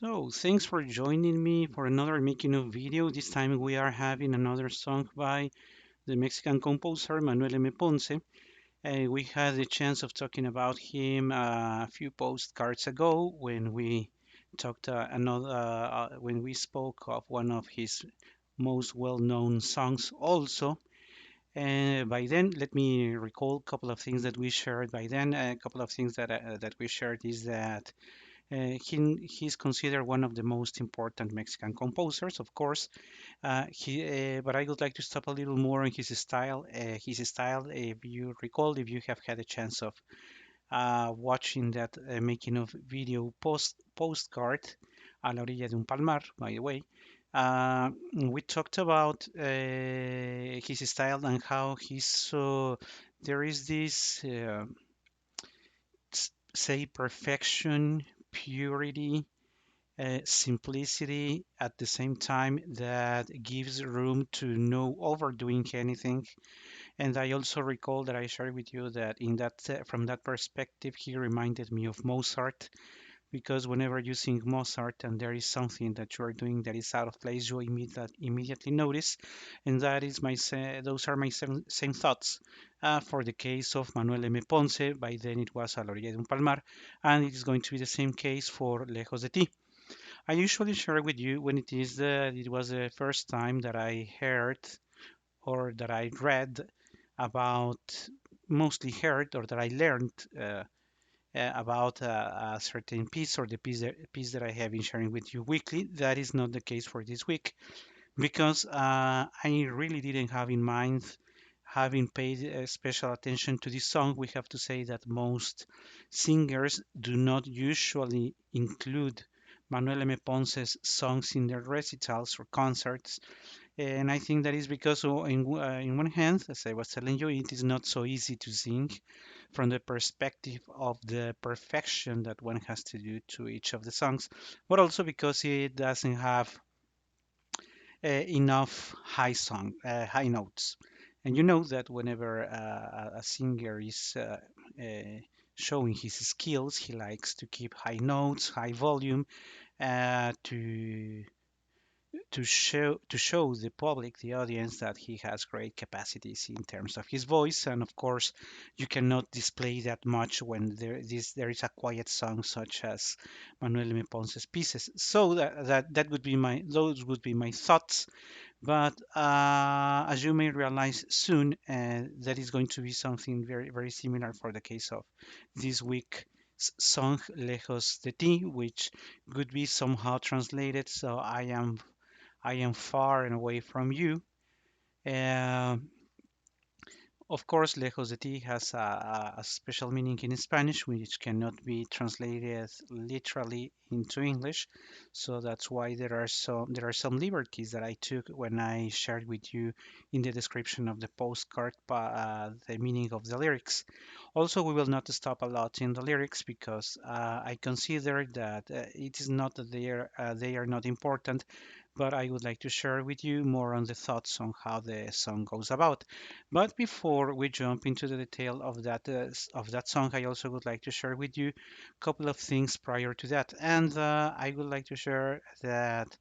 So, thanks for joining me for another making of video. This time we are having another song by the Mexican composer Manuel M. Ponce. We had the chance of talking about him a few postcards ago when we talked when we spoke of one of his most well-known songs also. And by then, let me recall a couple of things that we shared by then. A couple of things that we shared is that he's considered one of the most important Mexican composers, of course. But I would like to stop a little more on his style. If you recall, if you have had a chance of watching that making of video postcard a la orilla de un palmar, by the way, we talked about his style and how he's so. There is this, say, perfection, purity, simplicity at the same time that gives room to no overdoing anything. And I also recall that I shared with you that from that perspective, he reminded me of Mozart because whenever you sing Mozart and there is something that you are doing that is out of place, you immediately notice. And those are my same thoughts. For the case of Manuel M. Ponce, by then it was A la orilla de un palmar, and it is going to be the same case for Lejos de ti. I usually share with you when it was the first time that I heard or that I read about, mostly heard or that I learned about a certain piece or the piece that I have been sharing with you weekly. That is not the case for this week because I really didn't have in mind having paid special attention to this song. We have to say that most singers do not usually include Manuel M. Ponce's songs in their recitals or concerts. And I think that is because, in one hand, as I was telling you, it is not so easy to sing from the perspective of the perfection that one has to do to each of the songs, but also because it doesn't have enough high notes. And you know that whenever a singer is showing his skills, he likes to keep high notes, high volume, to show the public, the audience, that he has great capacities in terms of his voice. And of course, you cannot display that much when there is a quiet song such as Manuel M. Ponce's pieces. So that would be my those would be my thoughts. But as you may realize soon, that is going to be something very very similar for the case of this week song Lejos de ti, which could be somehow translated. So I am far and away from you. Uh, of course, Lejos de ti has a special meaning in Spanish, which cannot be translated literally into English. So that's why there are some liberties that I took when I shared with you in the description of the postcard the meaning of the lyrics. Also, we will not stop a lot in the lyrics because I consider that it is not that they are not important, but I would like to share with you more on the thoughts on how the song goes about. But before we jump into the detail of that song, I also would like to share with you a couple of things prior to that, and I would like to share that.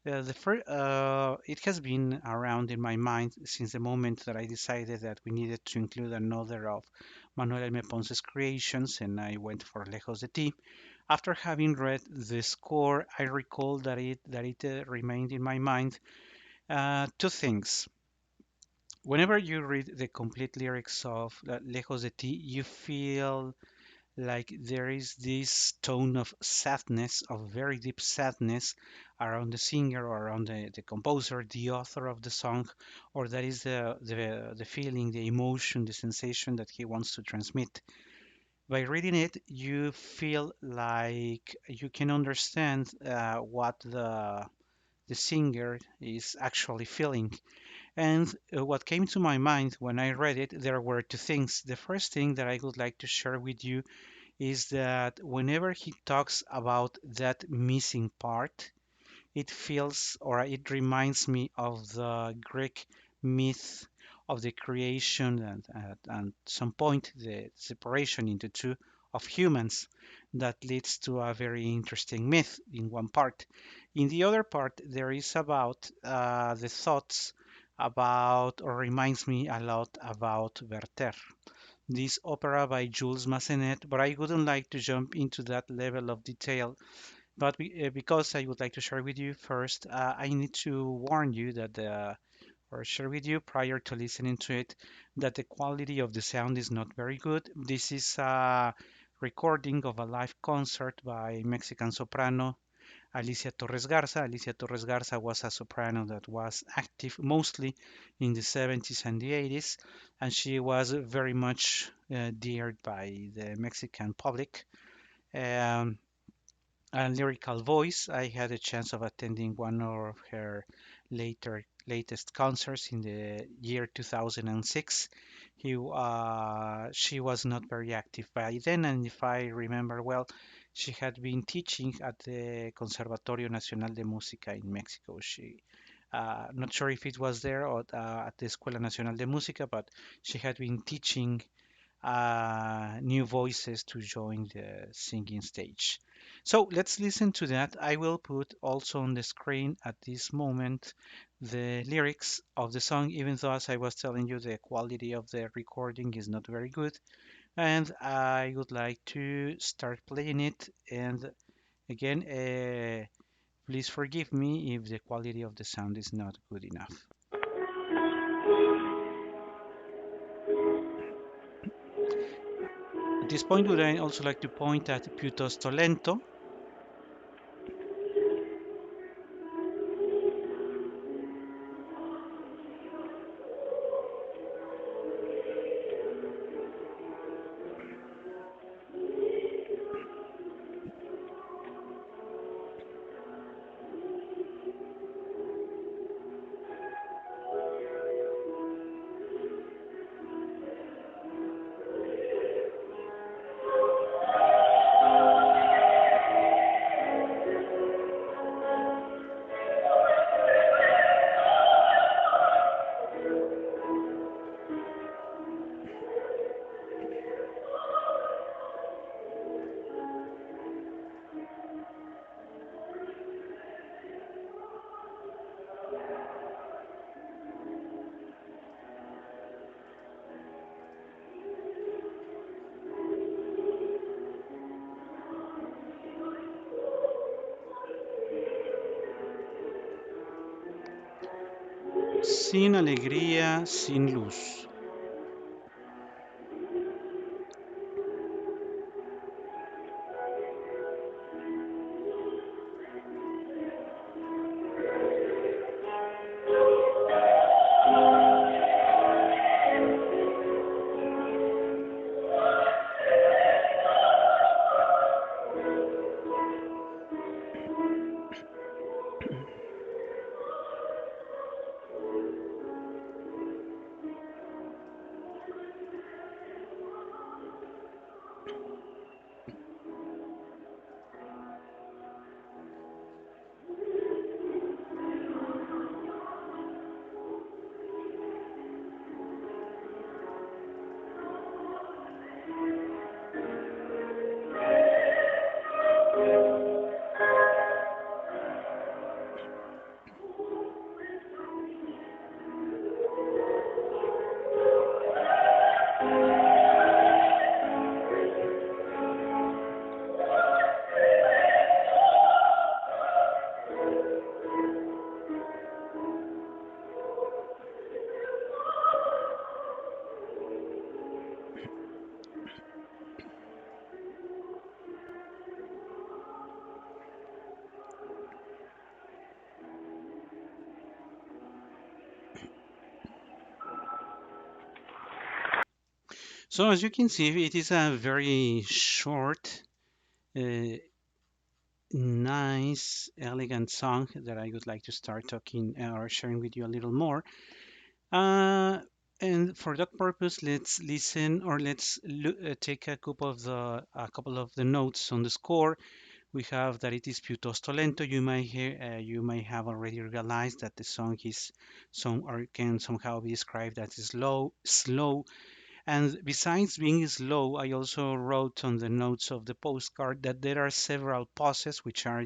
It has been around in my mind since the moment that I decided that we needed to include another of Manuel M. Ponce's creations, and I went for Lejos de Ti. After having read the score, I recall that it remained in my mind two things. Whenever you read the complete lyrics of Lejos de Ti, you feel like there is this tone of sadness, of very deep sadness around the singer or around the composer, the author of the song, or that is the feeling, the emotion, the sensation that he wants to transmit. By reading it, you feel like you can understand what the singer is actually feeling. And what came to my mind when I read it, there were two things. The first thing that I would like to share with you is that whenever he talks about that missing part, it feels or it reminds me of the Greek myth of the creation and at some point the separation into two of humans that leads to a very interesting myth in one part. In the other part, there is about the thoughts about, or reminds me a lot about Werther, this opera by Jules Massenet, but I wouldn't like to jump into that level of detail. But because I would like to share with you first, I need to warn you that or share with you prior to listening to it that the quality of the sound is not very good. This is a recording of a live concert by Mexican soprano Alicia Torres Garza. Alicia Torres Garza was a soprano that was active mostly in the 70s and the 80s, and she was very much dared by the Mexican public. Um, a lyrical voice. I had a chance of attending one of her latest concerts in the year 2006. She was not very active by then, and if I remember well, she had been teaching at the Conservatorio Nacional de Música in Mexico. Not sure if it was there or at the Escuela Nacional de Música, but she had been teaching new voices to join the singing stage. So let's listen to that. I will put also on the screen at this moment the lyrics of the song, even though, as I was telling you, the quality of the recording is not very good. And I would like to start playing it. And again, please forgive me if the quality of the sound is not good enough. At this point, would I also like to point at Piuttosto Lento. Sin alegría, sin luz. So as you can see, it is a very short, uh, nice, elegant song that I would like to start talking or sharing with you a little more. Uh, and for that purpose, let's listen or take a couple of the notes on the score. We have that it is piuttosto lento. You may have already realized that the song is some or can somehow be described as slow, And besides being slow, I also wrote on the notes of the postcard that there are several pauses which are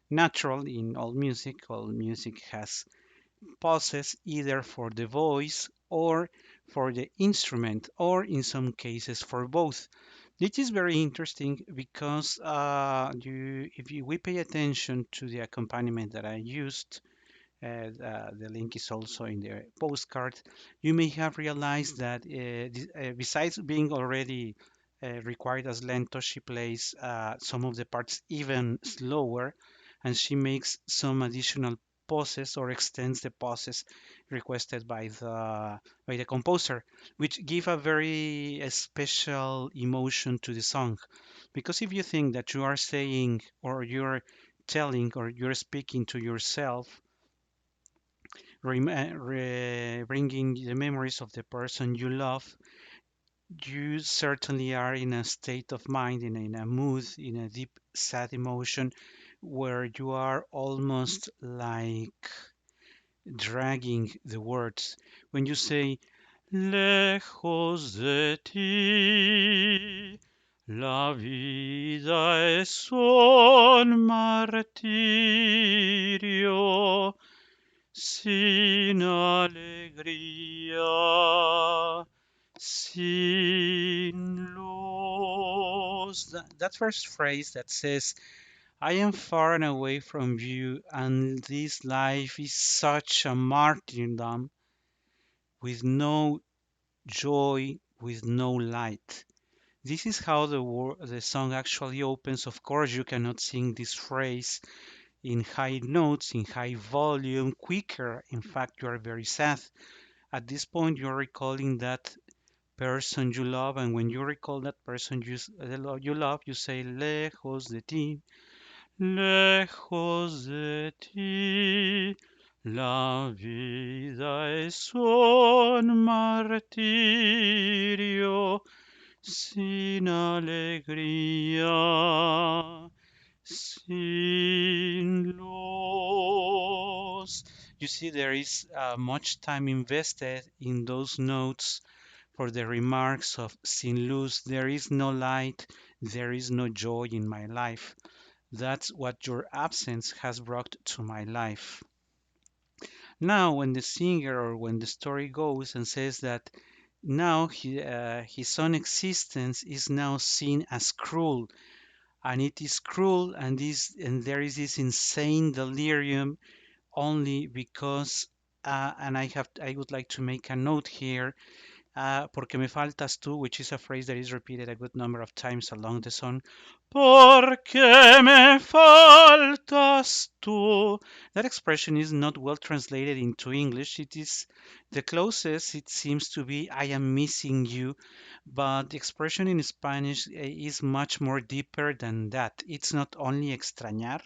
natural in all music. All music has pauses either for the voice or for the instrument, or in some cases for both. It is very interesting because if we pay attention to the accompaniment that I used, the link is also in the postcard. You may have realized that besides being already required as lento, she plays some of the parts even slower, and she makes some additional pauses or extends the pauses requested by the composer, which give a very special emotion to the song. Because if you think that you are saying or you're telling or you're speaking to yourself, bringing the memories of the person you love, you certainly are in a state of mind, in a mood, in a deep, sad emotion where you are almost like dragging the words. When you say, Lejos de ti, la vida es un martirio. Sin alegría, sin luz. That first phrase that says, I am far and away from you, and this life is such a martyrdom with no joy, with no light. This is how the song actually opens. Of course, you cannot sing this phrase in high notes, in high volume, quicker. In fact, you are very sad. At this point, you're recalling that person you love, and when you recall that person you love, you say, lejos de ti, la vida es un martirio sin alegría. Sin luz. You see, there is much time invested in those notes for the remarks of sin luz. There is no light, there is no joy in my life. That's what your absence has brought to my life. Now, when the singer or when the story goes and says that now his own existence is now seen as cruel, and it is cruel, and there is this insane delirium only because and I would like to make a note here, porque me faltas tú, which is a phrase that is repeated a good number of times along the song. Porque me faltas tú. That expression is not well translated into English. It is the closest it seems to be I am missing you, but the expression in Spanish is much more deeper than that. It's not only extrañar.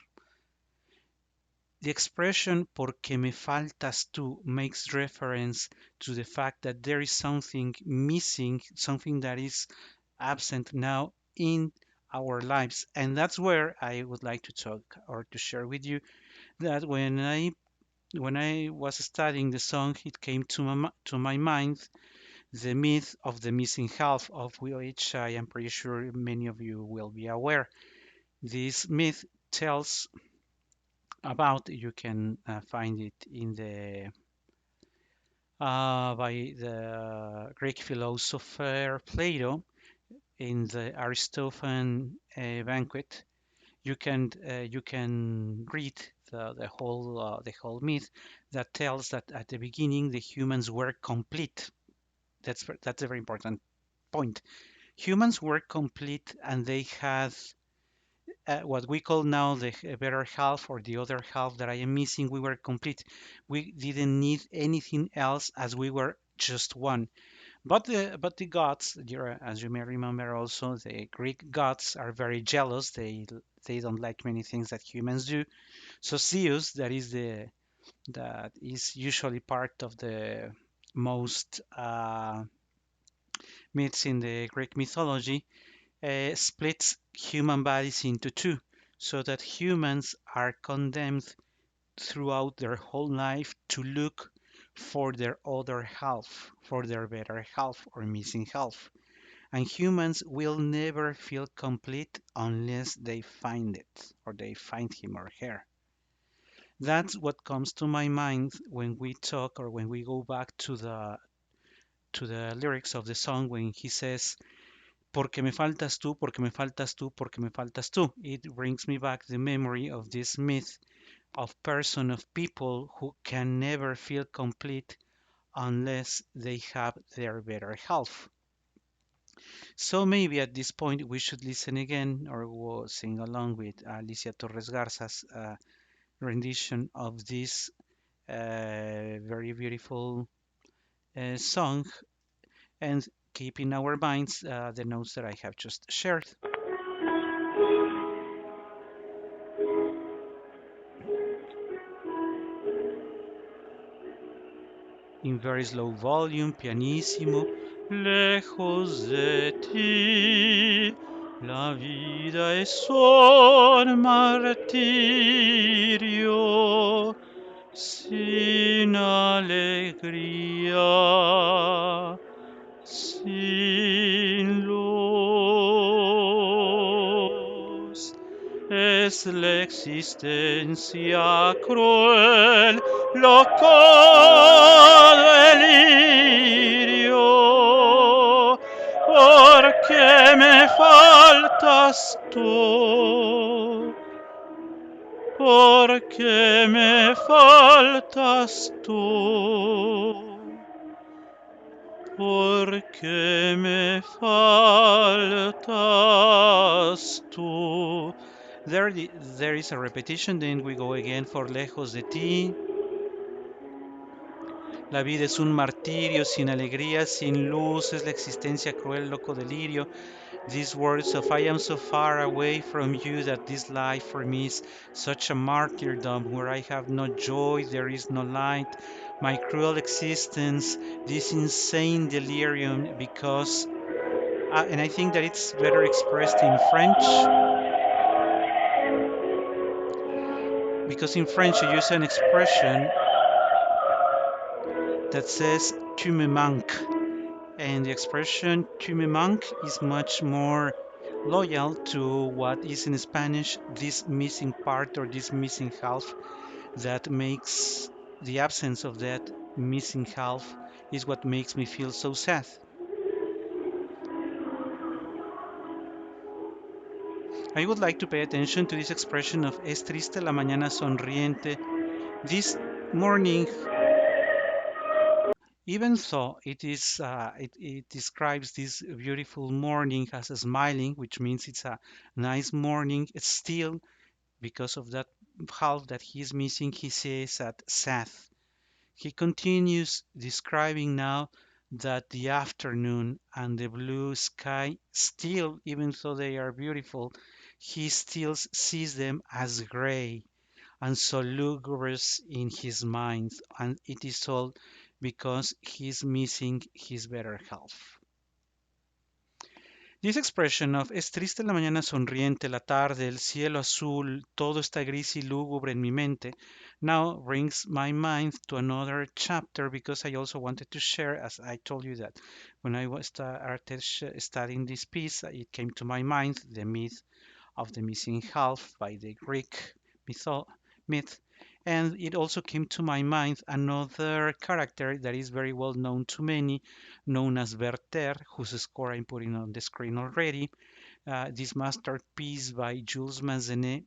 The expression porque me faltas tú makes reference to the fact that there is something missing, something that is absent now in our lives. And that's where I would like to talk or to share with you that when I was studying the song, it came to my mind the myth of the missing half, of which I am pretty sure many of you will be aware. This myth tells about, you can find it in the by the Greek philosopher Plato in the Aristophanes banquet. You can read the whole myth that tells that at the beginning the humans were complete. That's a very important point. Humans were complete, and they had what we call now the better half, or the other half that I am missing. We were complete. We didn't need anything else, as we were just one. But the gods, as you may remember, also the Greek gods are very jealous. They don't like many things that humans do. So Zeus, that is usually part of the most myths in the Greek mythology, splits human bodies into two, so that humans are condemned throughout their whole life to look for their other half, for their better half or missing half. And humans will never feel complete unless they find it or they find him or her. That's what comes to my mind when we talk or when we go back to the lyrics of the song when he says, porque me faltas tú, porque me faltas tú, porque me faltas tú. It brings me back the memory of this myth of person, of people who can never feel complete unless they have their better half. So maybe at this point we should listen again or we'll sing along with Alicia Torres Garza's rendition of this very beautiful song and keep in our minds the notes that I have just shared. In very slow volume, pianissimo. Lejos de ti, la vida es un martirio sin alegría, sin luz. Es la existencia cruel, loco delirio, porque me faltas tú, porque me faltas tú. Porque me faltas tú. There is a repetition, then we go again for lejos de ti. La vida es un martirio, sin alegría, sin luz, es la existencia cruel, loco delirio. These words of I am so far away from you that this life for me is such a martyrdom where I have no joy, there is no light. My cruel existence, this insane delirium, because, and I think that it's better expressed in French, because in French you use an expression that says tu me manques, and the expression tu me manques is much more loyal to what is in Spanish this missing part or this missing half that makes the absence of that missing half is what makes me feel so sad. I would like to pay attention to this expression of es triste la mañana sonriente. This morning, even though it describes this beautiful morning as a smiling, which means it's a nice morning, it's still because of that half that he's missing, he says that sad. He continues describing now that the afternoon and the blue sky still, even though they are beautiful, he still sees them as gray and so lugubrious in his mind, and it is all because he's missing his better half. This expression of es triste la mañana sonriente, la tarde, el cielo azul, todo está gris y lúgubre en mi mente, now brings my mind to another chapter because I also wanted to share, as I told you that when I was started studying this piece, it came to my mind the myth of the missing half by the Greek myth. And it also came to my mind another character that is very well known to many, known as Werther, whose score I'm putting on the screen already. This masterpiece by Jules Massenet.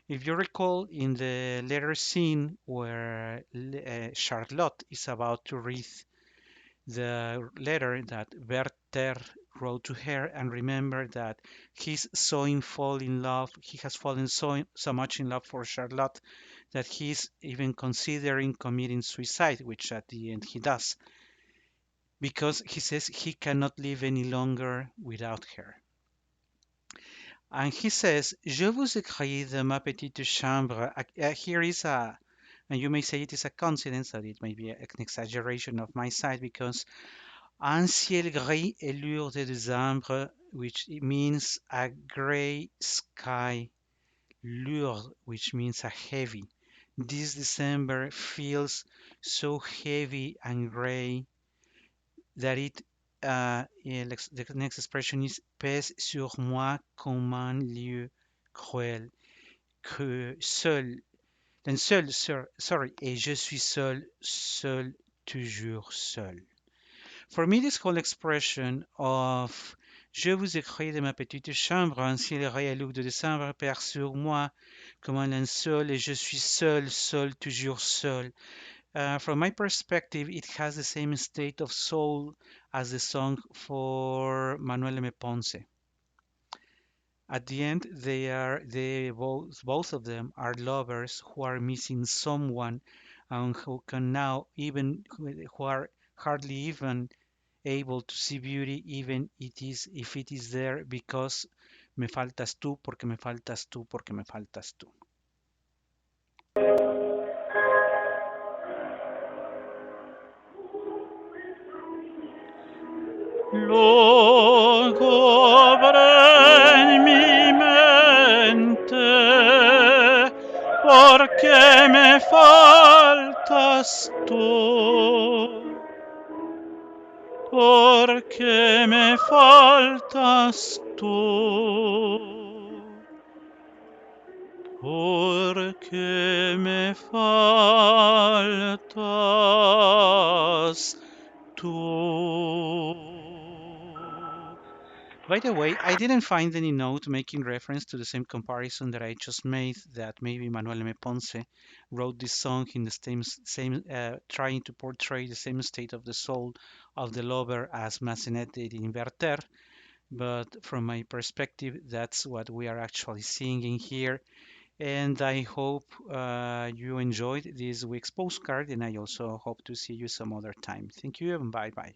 If you recall, in the letter scene where Charlotte is about to read the letter that Werther wrote to her and remember that he's so in fall in love, he has fallen so much in love for Charlotte that he's even considering committing suicide, which at the end he does, because he says he cannot live any longer without her. And he says, Je vous écris de ma petite chambre. Here is a, and you may say it is a coincidence, that it may be an exaggeration of my side, because un ciel gris et lourd de décembre, which means a gray sky, lourd, which means a heavy. This December feels so heavy and gray that the next expression is pèse sur moi comme un lieu cruel. Que seul, then sorry, et je suis seul, seul, toujours seul. For me, this whole expression of je vous écris de ma petite chambre, un ciel réel de décembre perd sur moi comme un linceul et je suis seul, seul, toujours seul. From my perspective, it has the same state of soul as the song for Manuel M. Ponce. At the end, both of them are lovers who are missing someone and who can now even who are hardly even able to see beauty even if it is there because me faltas tú porque me faltas tú porque me faltas tú. Luego habrá en mi mente, porque me faltas tú, porque me faltas tú, porque me faltas tú. By the way, I didn't find any note making reference to the same comparison that I just made that maybe Manuel M. Ponce wrote this song in the trying to portray the same state of the soul of the lover as Massenet did in Werther. But from my perspective, that's what we are actually seeing in here. And I hope you enjoyed this week's postcard, and I also hope to see you some other time. Thank you and bye bye.